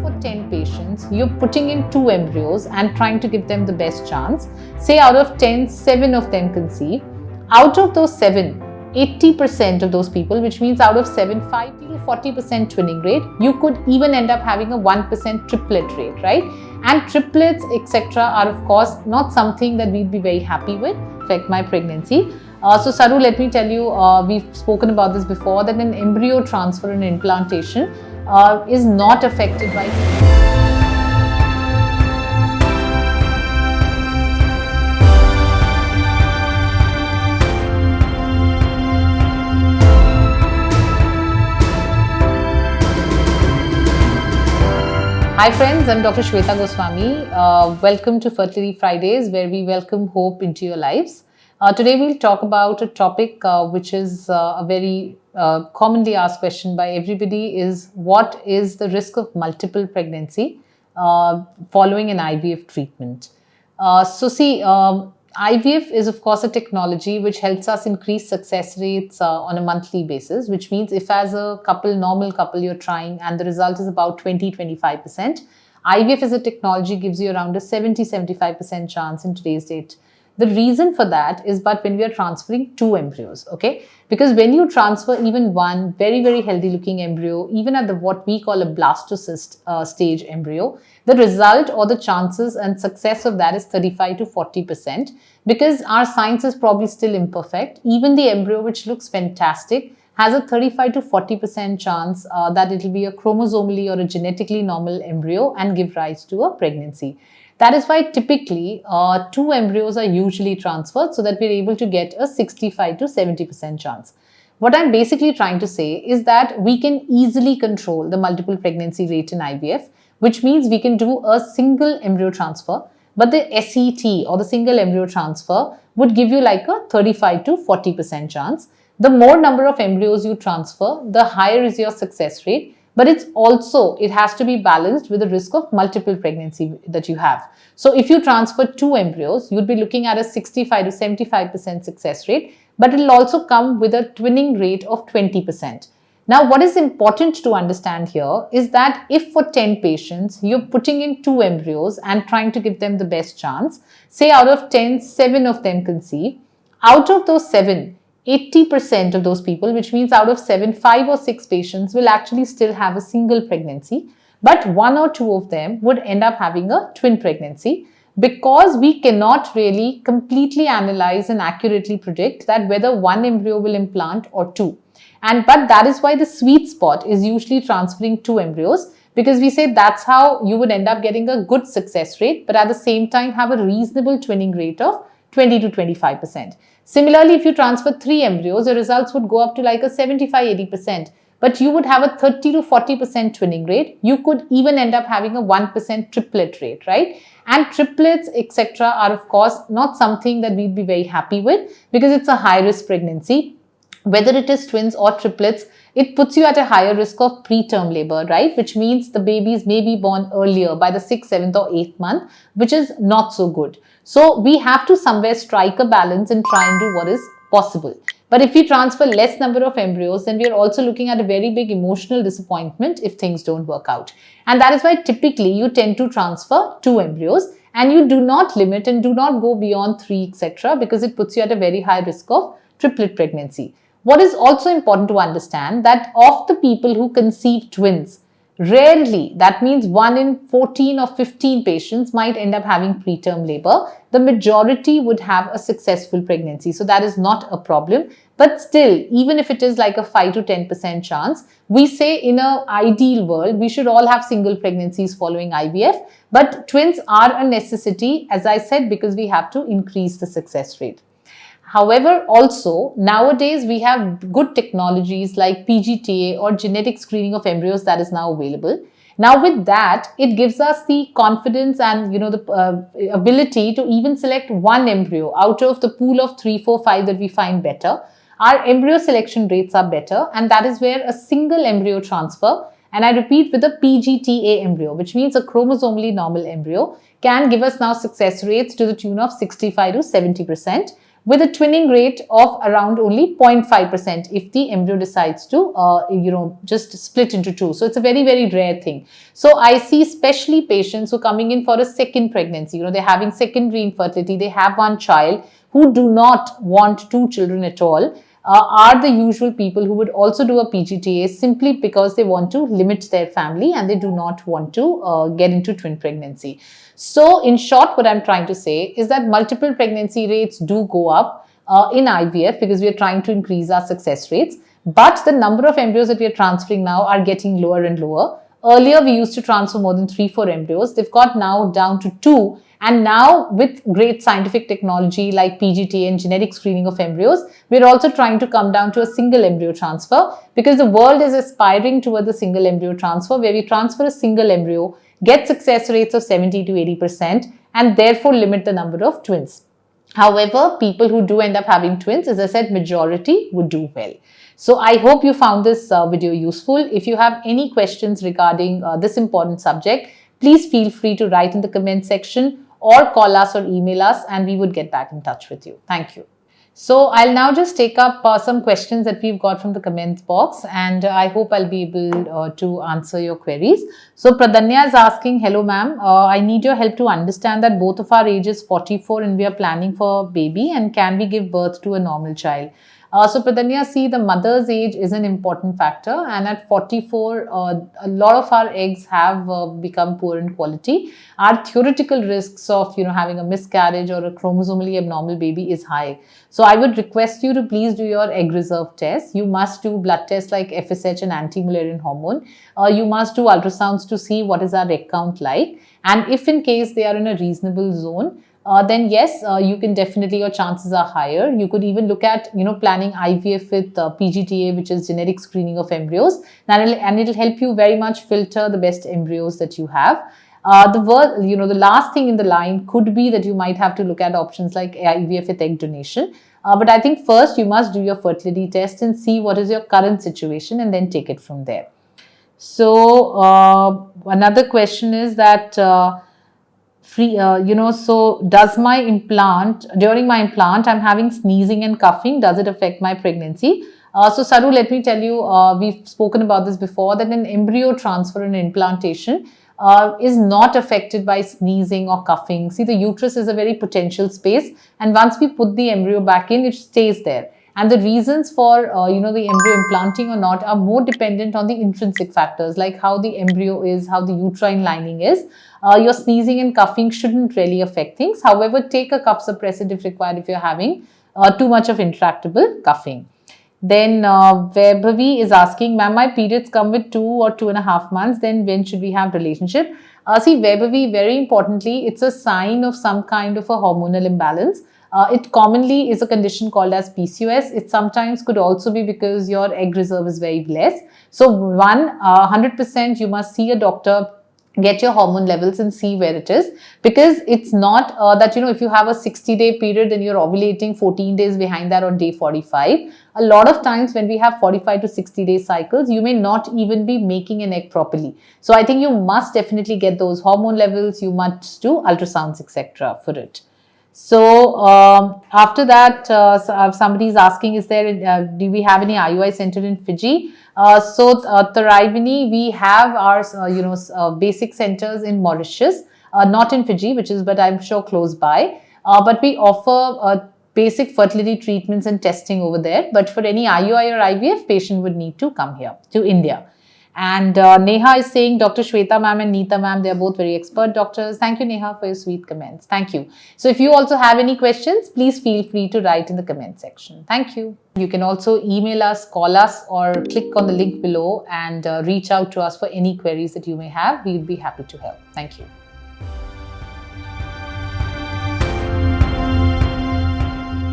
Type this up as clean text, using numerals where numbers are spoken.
For 10 patients, you're putting in 2 embryos and trying to give them the best chance. Say out of 10, 7 of them conceive. Out of those 7, 80% of those people, which means out of 7, 5 to 40% twinning rate, you could even end up having a 1% triplet rate, right? And triplets, etc., are of course not something that we'd be very happy with, affect my pregnancy. So Saru, let me tell you, we've spoken about this before, that an embryo transfer and implantation is not affected by. Hi friends, I'm Dr. Shweta Goswami. Welcome to Fertility Fridays, where we welcome hope into your lives. Today we'll talk about a topic which is a very commonly asked question by everybody, is what is the risk of multiple pregnancy following an IVF treatment. IVF is of course a technology which helps us increase success rates on a monthly basis, which means if as a normal couple, you're trying and the result is about 20-25%, IVF as a technology gives you around a 70-75% chance in today's date. The reason for that is when we are transferring 2 embryos, okay? Because when you transfer even one very, very healthy looking embryo, even at what we call a blastocyst stage embryo, the result or the chances and success of that is 35-40%, because our science is probably still imperfect. Even the embryo which looks fantastic has a 35-40% chance that it will be a chromosomally or a genetically normal embryo and give rise to a pregnancy. That is why typically 2 embryos are usually transferred so that we're able to get a 65-70% chance. What I'm basically trying to say is that we can easily control the multiple pregnancy rate in IVF, which means we can do a single embryo transfer, but the SET or the single embryo transfer would give you like a 35-40% chance. The more number of embryos you transfer, the higher is your success rate. But it has to be balanced with the risk of multiple pregnancy that you have. So if you transfer 2 embryos, you'd be looking at a 65-75% success rate, but it will also come with a twinning rate of 20%. Now, what is important to understand here is that if for 10 patients, you're putting in 2 embryos and trying to give them the best chance, say out of 10, 7 of them conceive, out of those 7, 80% of those people, which means out of 7, 5 or 6 patients will actually still have a single pregnancy, but 1 or 2 of them would end up having a twin pregnancy, because we cannot really completely analyze and accurately predict that whether 1 embryo will implant or 2. But that is why the sweet spot is usually transferring 2 embryos, because we say that's how you would end up getting a good success rate, but at the same time have a reasonable twinning rate of 20-25%. Similarly, if you transfer 3 embryos, your results would go up to like a 75-80%, but you would have a 30-40% twinning rate. You could even end up having a 1% triplet rate, right? And triplets, etc., are of course not something that we'd be very happy with, because it's a high-risk pregnancy. Whether it is twins or triplets, it puts you at a higher risk of preterm labor, right? Which means the babies may be born earlier by the 6th, 7th or 8th month, which is not so good. So we have to somewhere strike a balance and try and do what is possible. But if we transfer less number of embryos, then we are also looking at a very big emotional disappointment if things don't work out. And that is why typically you tend to transfer 2 embryos and you do not limit and do not go beyond 3, etc., because it puts you at a very high risk of triplet pregnancy. What is also important to understand that of the people who conceive twins, rarely, that means 1 in 14 or 15 patients might end up having preterm labor. The majority would have a successful pregnancy. So that is not a problem. But still, even if it is like a 5-10% chance, we say in an ideal world, we should all have single pregnancies following IVF. But twins are a necessity, as I said, because we have to increase the success rate. However, also nowadays we have good technologies like PGTA or genetic screening of embryos that is now available. Now with that, it gives us the confidence and the ability to even select 1 embryo out of the pool of 3, 4, 5 that we find better. Our embryo selection rates are better, and that is where a single embryo transfer, and I repeat, with a PGTA embryo, which means a chromosomally normal embryo, can give us now success rates to the tune of 65-70%. with a twinning rate of around only 0.5% if the embryo decides to, just split into two. So it's a very, very rare thing. So I see especially patients who are coming in for a second pregnancy, they're having secondary infertility, they have one child, who do not want two children at all, are the usual people who would also do a PGTA simply because they want to limit their family and they do not want to get into twin pregnancy. So in short, what I'm trying to say is that multiple pregnancy rates do go up in IVF because we are trying to increase our success rates. But the number of embryos that we are transferring now are getting lower and lower. Earlier, we used to transfer more than 3-4 embryos. They've got now down to 2. And now with great scientific technology like PGTA and genetic screening of embryos, we're also trying to come down to a single embryo transfer because the world is aspiring towards a single embryo transfer where we transfer a single embryo, get success rates of 70 to 80% and therefore limit the number of twins. However, people who do end up having twins, as I said, majority would do well. So I hope you found this video useful. If you have any questions regarding this important subject, please feel free to write in the comment section or call us or email us and we would get back in touch with you. Thank you. So I'll now just take up some questions that we've got from the comments box and I hope I'll be able to answer your queries. So Pradanya is asking, hello ma'am, I need your help to understand that both of our age is 44 and we are planning for a baby and can we give birth to a normal child? So Pradanya, see, the mother's age is an important factor and at 44, a lot of our eggs have become poor in quality. Our theoretical risks of, having a miscarriage or a chromosomally abnormal baby is high. So I would request you to please do your egg reserve test. You must do blood tests like FSH and anti-Mullerian hormone. You must do ultrasounds to see what is our egg count like. And if in case they are in a reasonable zone, then yes, you can definitely, your chances are higher. You could even look at, planning IVF with PGTA, which is genetic screening of embryos, and it'll help you very much filter the best embryos that you have. The last thing in the line could be that you might have to look at options like IVF with egg donation. But I think first you must do your fertility test and see what is your current situation and then take it from there. So another question is that, so does my implant, during my implant, I'm having sneezing and coughing, does it affect my pregnancy? So Saru, let me tell you, we've spoken about this before, that an embryo transfer and implantation is not affected by sneezing or coughing. See, the uterus is a very potential space and once we put the embryo back in, it stays there. And the reasons for, the embryo implanting or not are more dependent on the intrinsic factors like how the embryo is, how the uterine lining is. Your sneezing and coughing shouldn't really affect things. However, take a cough suppressant if required if you're having too much of intractable coughing. Then Vaibhavi is asking, ma'am, my periods come with 2 or 2.5 months. Then when should we have relationship? See, Vaibhavi, very importantly, it's a sign of some kind of a hormonal imbalance. It commonly is a condition called as PCOS. It sometimes could also be because your egg reserve is very less. So 100% you must see a doctor, get your hormone levels and see where it is, because it's not that, if you have a 60-day period and you're ovulating 14 days behind that on day 45. A lot of times when we have 45 to 60-day cycles, you may not even be making an egg properly. So I think you must definitely get those hormone levels. You must do ultrasounds, etc. for it. So after that, somebody is asking, do we have any IUI center in Fiji? Tharivani, we have our basic centers in Mauritius, not in Fiji, but I'm sure close by. But we offer basic fertility treatments and testing over there. But for any IUI or IVF, patient would need to come here to India. And Neha is saying, Dr. Shweta ma'am and Neeta ma'am, they are both very expert doctors. Thank you, Neha, for your sweet comments. Thank you. So if you also have any questions, please feel free to write in the comment section. Thank you. You can also email us, call us, or click on the link below and reach out to us for any queries that you may have. We would be happy to help. Thank you.